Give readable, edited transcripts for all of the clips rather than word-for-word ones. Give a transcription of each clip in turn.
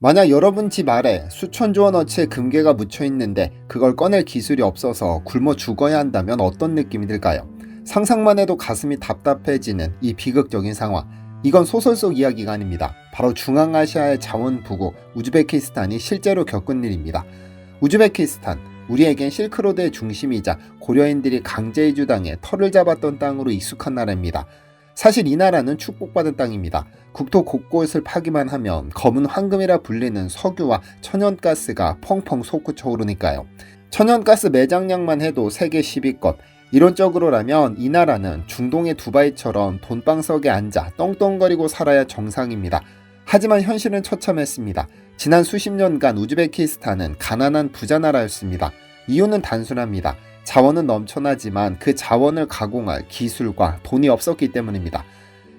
만약 여러분 집 아래 수천조 원어치의 금괴가 묻혀 있는데 그걸 꺼낼 기술이 없어서 굶어 죽어야 한다면 어떤 느낌이 들까요? 상상만 해도 가슴이 답답해지는 이 비극적인 상황. 이건 소설 속 이야기가 아닙니다. 바로 중앙아시아의 자원부국 우즈베키스탄이 실제로 겪은 일입니다. 우즈베키스탄, 우리에겐 실크로드의 중심이자 고려인들이 강제 이주당해 터를 잡았던 땅으로 익숙한 나라입니다. 사실 이 나라는 축복받은 땅입니다. 국토 곳곳을 파기만 하면 검은 황금이라 불리는 석유와 천연가스가 펑펑 솟구쳐 오르니까요. 천연가스 매장량만 해도 세계 10위권. 이론적으로라면 이 나라는 중동의 두바이처럼 돈방석에 앉아 떵떵거리고 살아야 정상입니다. 하지만 현실은 처참했습니다. 지난 수십 년간 우즈베키스탄은 가난한 부자 나라였습니다. 이유는 단순합니다. 자원은 넘쳐나지만 그 자원을 가공할 기술과 돈이 없었기 때문입니다.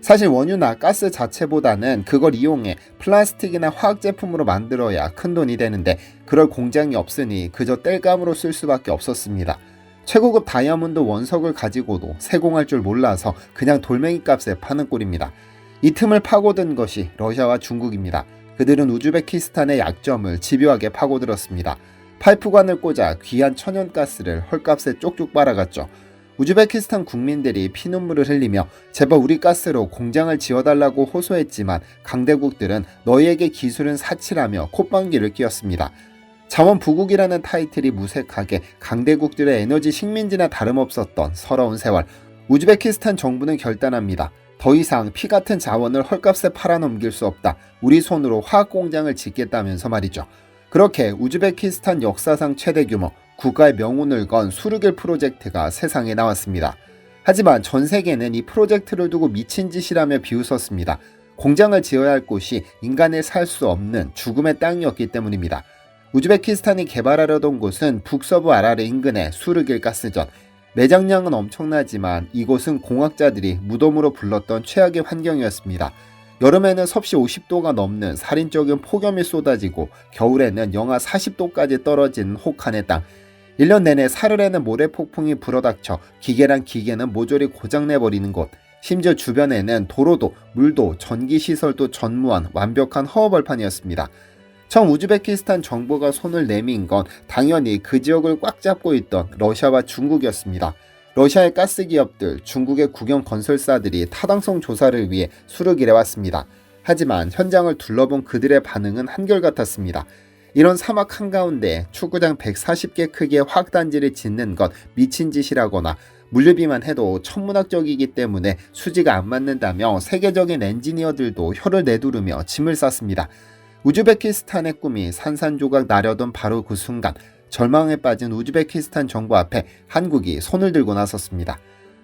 사실 원유나 가스 자체보다는 그걸 이용해 플라스틱이나 화학제품으로 만들어야 큰돈이 되는데 그럴 공장이 없으니 그저 땔감으로 쓸 수밖에 없었습니다. 최고급 다이아몬드 원석을 가지고도 세공할 줄 몰라서 그냥 돌멩이 값에 파는 꼴입니다. 이 틈을 파고든 것이 러시아와 중국입니다. 그들은 우즈베키스탄의 약점을 집요하게 파고들었습니다. 파이프관을 꽂아 귀한 천연가스를 헐값에 쪽쪽 빨아갔죠. 우즈베키스탄 국민들이 피눈물을 흘리며 제발 우리 가스로 공장을 지어달라고 호소했지만 강대국들은 너희에게 기술은 사치라며 콧방귀를 뀌었습니다. 자원부국이라는 타이틀이 무색하게 강대국들의 에너지 식민지나 다름없었던 서러운 세월. 우즈베키스탄 정부는 결단합니다. 더 이상 피 같은 자원을 헐값에 팔아넘길 수 없다. 우리 손으로 화학공장을 짓겠다면서 말이죠. 그렇게 우즈베키스탄 역사상 최대 규모, 국가의 명운을 건 수르길 프로젝트가 세상에 나왔습니다. 하지만 전 세계는 이 프로젝트를 두고 미친 짓이라며 비웃었습니다. 공장을 지어야 할 곳이 인간의 살 수 없는 죽음의 땅이었기 때문입니다. 우즈베키스탄이 개발하려던 곳은 북서부 아라르 인근의 수르길 가스전. 매장량은 엄청나지만 이곳은 공학자들이 무덤으로 불렀던 최악의 환경이었습니다. 여름에는 섭씨 50도가 넘는 살인적인 폭염이 쏟아지고 겨울에는 영하 40도까지 떨어지는 혹한의 땅. 1년 내내 사르르는 모래폭풍이 불어닥쳐 기계란 기계는 모조리 고장내버리는 곳. 심지어 주변에는 도로도 물도 전기시설도 전무한 완벽한 허허벌판이었습니다. 처음 우즈베키스탄 정부가 손을 내민 건 당연히 그 지역을 꽉 잡고 있던 러시아와 중국이었습니다. 러시아의 가스기업들, 중국의 국영 건설사들이 타당성 조사를 위해 수르길에 왔습니다. 하지만 현장을 둘러본 그들의 반응은 한결같았습니다. 이런 사막 한가운데 축구장 140개 크기의 화학단지를 짓는 것 미친 짓이라거나 물류비만 해도 천문학적이기 때문에 수지가 안 맞는다며 세계적인 엔지니어들도 혀를 내두르며 짐을 쌌습니다. 우즈베키스탄의 꿈이 산산조각 나려던 바로 그 순간 절망에 빠진 우즈베키스탄 정부 앞에 한국이 손을 들고 나섰습니다.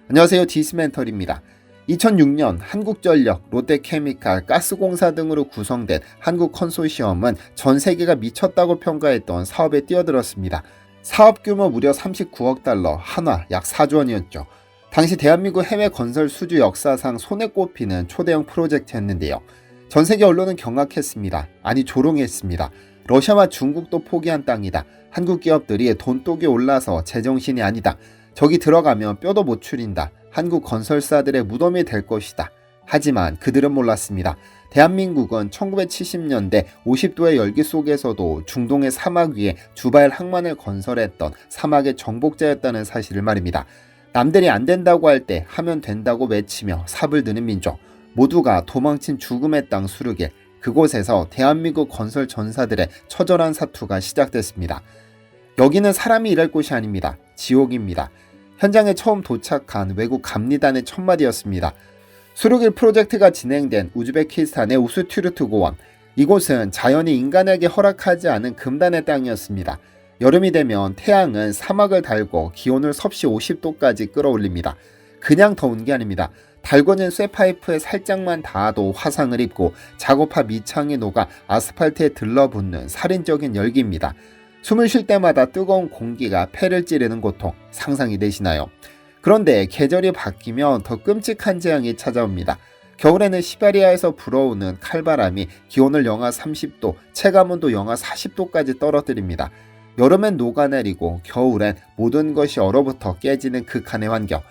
안녕하세요, 디스멘털입니다. 2006년 한국전력, 롯데케미칼, 가스공사 등으로 구성된 한국 컨소시엄은 전 세계가 미쳤다고 평가했던 사업에 뛰어들었습니다. 사업 규모 무려 39억 달러, 한화 약 4조 원이었죠. 당시 대한민국 해외 건설 수주 역사상 손에 꼽히는 초대형 프로젝트였는데요. 전 세계 언론은 경악했습니다. 아니 조롱했습니다. 러시아와 중국도 포기한 땅이다. 한국 기업들이 돈독이 올라서 제정신이 아니다. 저기 들어가면 뼈도 못 추린다. 한국 건설사들의 무덤이 될 것이다. 하지만 그들은 몰랐습니다. 대한민국은 1970년대 50도의 열기 속에서도 중동의 사막 위에 주발 항만을 건설했던 사막의 정복자였다는 사실을 말입니다. 남들이 안 된다고 할 때 하면 된다고 외치며 삽을 드는 민족. 모두가 도망친 죽음의 땅 수르길. 그곳에서 대한민국 건설 전사들의 처절한 사투가 시작됐습니다. 여기는 사람이 일할 곳이 아닙니다. 지옥입니다. 현장에 처음 도착한 외국 감리단의 첫마디였습니다. 수르길 프로젝트가 진행된 우즈베키스탄의 우스튜르트 고원. 이곳은 자연이 인간에게 허락하지 않은 금단의 땅이었습니다. 여름이 되면 태양은 사막을 달고 기온을 섭씨 50도까지 끌어올립니다. 그냥 더운 게 아닙니다. 달궈진 쇠파이프에 살짝만 닿아도 화상을 입고 작업화 밑창이 녹아 아스팔트에 들러붙는 살인적인 열기입니다. 숨을 쉴 때마다 뜨거운 공기가 폐를 찌르는 고통, 상상이 되시나요? 그런데 계절이 바뀌면 더 끔찍한 재앙이 찾아옵니다. 겨울에는 시베리아에서 불어오는 칼바람이 기온을 영하 30도, 체감온도 영하 40도까지 떨어뜨립니다. 여름엔 녹아내리고 겨울엔 모든 것이 얼어붙어 깨지는 극한의 환경.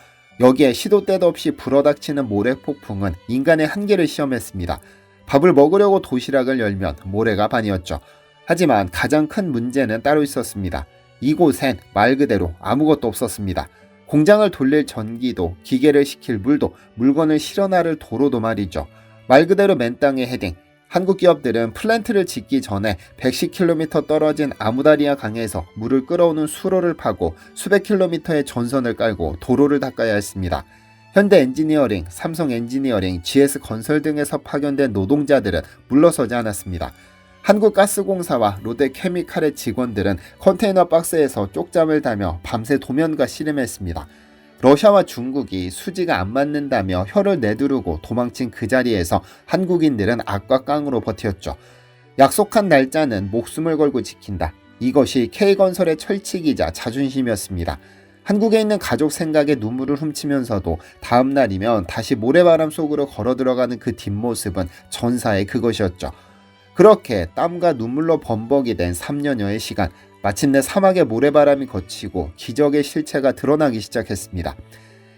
여기에 시도 때도 없이 불어닥치는 모래폭풍은 인간의 한계를 시험했습니다. 밥을 먹으려고 도시락을 열면 모래가 반이었죠. 하지만 가장 큰 문제는 따로 있었습니다. 이곳엔 말 그대로 아무것도 없었습니다. 공장을 돌릴 전기도, 기계를 식힐 물도, 물건을 실어나를 도로도 말이죠. 말 그대로 맨 땅에 헤딩. 한국 기업들은 플랜트를 짓기 전에 110km 떨어진 아무다리아 강에서 물을 끌어오는 수로를 파고 수백 킬로미터의 전선을 깔고 도로를 닦아야 했습니다. 현대 엔지니어링, 삼성 엔지니어링, GS건설 등에서 파견된 노동자들은 물러서지 않았습니다. 한국가스공사와 롯데케미칼의 직원들은 컨테이너 박스에서 쪽잠을 자며 밤새 도면과 씨름했습니다. 러시아와 중국이 수지가 안 맞는다며 혀를 내두르고 도망친 그 자리에서 한국인들은 악과 깡으로 버텼죠. 약속한 날짜는 목숨을 걸고 지킨다. 이것이 K건설의 철칙이자 자존심이었습니다. 한국에 있는 가족 생각에 눈물을 훔치면서도 다음 날이면 다시 모래바람 속으로 걸어 들어가는 그 뒷모습은 전사의 그것이었죠. 그렇게 땀과 눈물로 범벅이 된 3년여의 시간, 마침내 사막의 모래바람이 거치고 기적의 실체가 드러나기 시작했습니다.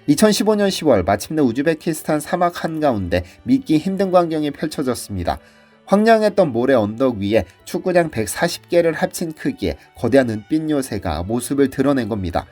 2015년 10월 마침내 우즈베키스탄 사막 한가운데 믿기 힘든 광경이 펼쳐졌습니다. 황량했던 모래 언덕 위에 축구장 140개를 합친 크기의 거대한 은빛 요새가 모습을 드러낸 겁니다.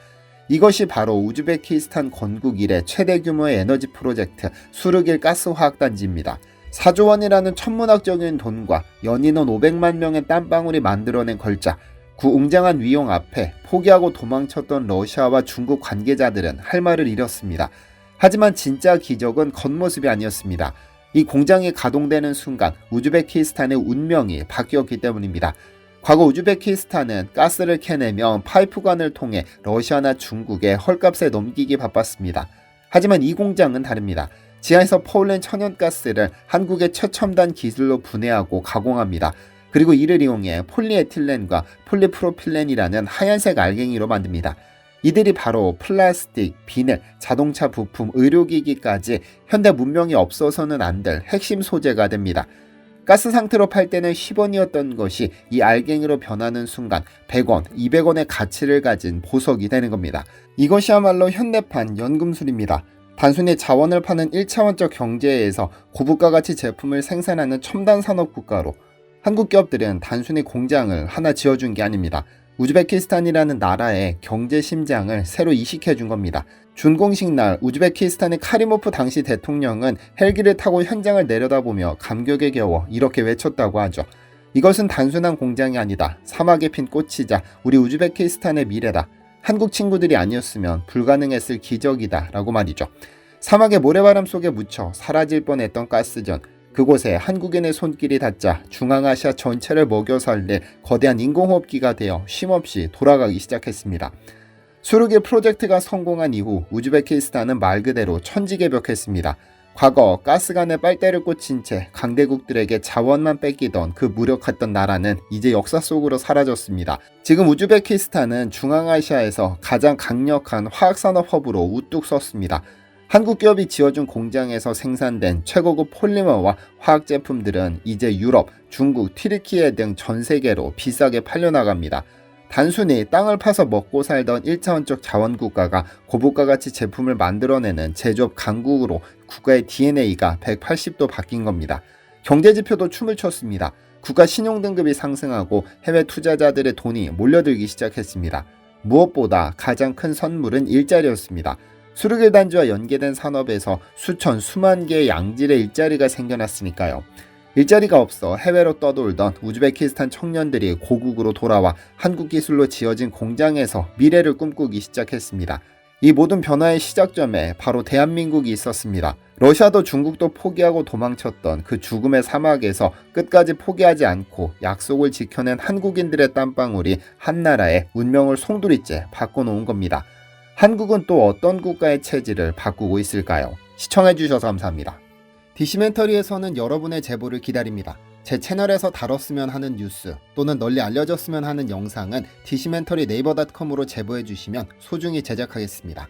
이것이 바로 우즈베키스탄 건국 이래 최대 규모의 에너지 프로젝트 수르길 가스화학단지입니다. 4조 원이라는 천문학적인 돈과 연인원 500만 명의 땀방울이 만들어낸 걸작, 그 웅장한 위용 앞에 포기하고 도망쳤던 러시아와 중국 관계자들은 할 말을 잃었습니다. 하지만 진짜 기적은 겉모습이 아니었습니다. 이 공장이 가동되는 순간 우즈베키스탄의 운명이 바뀌었기 때문입니다. 과거 우즈베키스탄은 가스를 캐내면 파이프관을 통해 러시아나 중국에 헐값에 넘기기 바빴습니다. 하지만 이 공장은 다릅니다. 지하에서 퍼올린 천연가스를 한국의 최첨단 기술로 분해하고 가공합니다. 그리고 이를 이용해 폴리에틸렌과 폴리프로필렌이라는 하얀색 알갱이로 만듭니다. 이들이 바로 플라스틱, 비닐, 자동차 부품, 의료기기까지 현대 문명이 없어서는 안 될 핵심 소재가 됩니다. 가스 상태로 팔 때는 10원이었던 것이 이 알갱이로 변하는 순간 100원, 200원의 가치를 가진 보석이 되는 겁니다. 이것이야말로 현대판 연금술입니다. 단순히 자원을 파는 1차원적 경제에서 고부가 가치 제품을 생산하는 첨단 산업 국가로 한국 기업들은 단순히 공장을 하나 지어준 게 아닙니다. 우즈베키스탄이라는 나라의 경제 심장을 새로 이식해 준 겁니다. 준공식 날 우즈베키스탄의 카리모프 당시 대통령은 헬기를 타고 현장을 내려다보며 감격에 겨워 이렇게 외쳤다고 하죠. 이것은 단순한 공장이 아니다. 사막에 핀 꽃이자 우리 우즈베키스탄의 미래다. 한국 친구들이 아니었으면 불가능했을 기적이다 라고 말이죠. 사막의 모래바람 속에 묻혀 사라질 뻔했던 가스전, 그곳에 한국인의 손길이 닿자 중앙아시아 전체를 먹여 살릴 거대한 인공호흡기가 되어 쉼없이 돌아가기 시작했습니다. 수르길 프로젝트가 성공한 이후 우즈베키스탄은 말 그대로 천지개벽했습니다. 과거 가스관에 빨대를 꽂힌 채 강대국들에게 자원만 뺏기던 그 무력했던 나라는 이제 역사 속으로 사라졌습니다. 지금 우즈베키스탄은 중앙아시아에서 가장 강력한 화학산업 허브로 우뚝 섰습니다. 한국 기업이 지어준 공장에서 생산된 최고급 폴리머와 화학 제품들은 이제 유럽, 중국, 튀르키예 등 전 세계로 비싸게 팔려나갑니다. 단순히 땅을 파서 먹고 살던 1차원적 자원국가가 고부가 가치 제품을 만들어내는 제조업 강국으로 국가의 DNA가 180도 바뀐 겁니다. 경제지표도 춤을 췄습니다. 국가 신용등급이 상승하고 해외 투자자들의 돈이 몰려들기 시작했습니다. 무엇보다 가장 큰 선물은 일자리였습니다. 수르길 단지와 연계된 산업에서 수만 개의 양질의 일자리가 생겨났으니까요. 일자리가 없어 해외로 떠돌던 우즈베키스탄 청년들이 고국으로 돌아와 한국 기술로 지어진 공장에서 미래를 꿈꾸기 시작했습니다. 이 모든 변화의 시작점에 바로 대한민국이 있었습니다. 러시아도 중국도 포기하고 도망쳤던 그 죽음의 사막에서 끝까지 포기하지 않고 약속을 지켜낸 한국인들의 땀방울이 한 나라의 운명을 송두리째 바꿔놓은 겁니다. 한국은 또 어떤 국가의 체질을 바꾸고 있을까요? 시청해주셔서 감사합니다. 디시멘터리에서는 여러분의 제보를 기다립니다. 제 채널에서 다뤘으면 하는 뉴스 또는 널리 알려졌으면 하는 영상은 디시멘터리 네이버닷컴으로 제보해주시면 소중히 제작하겠습니다.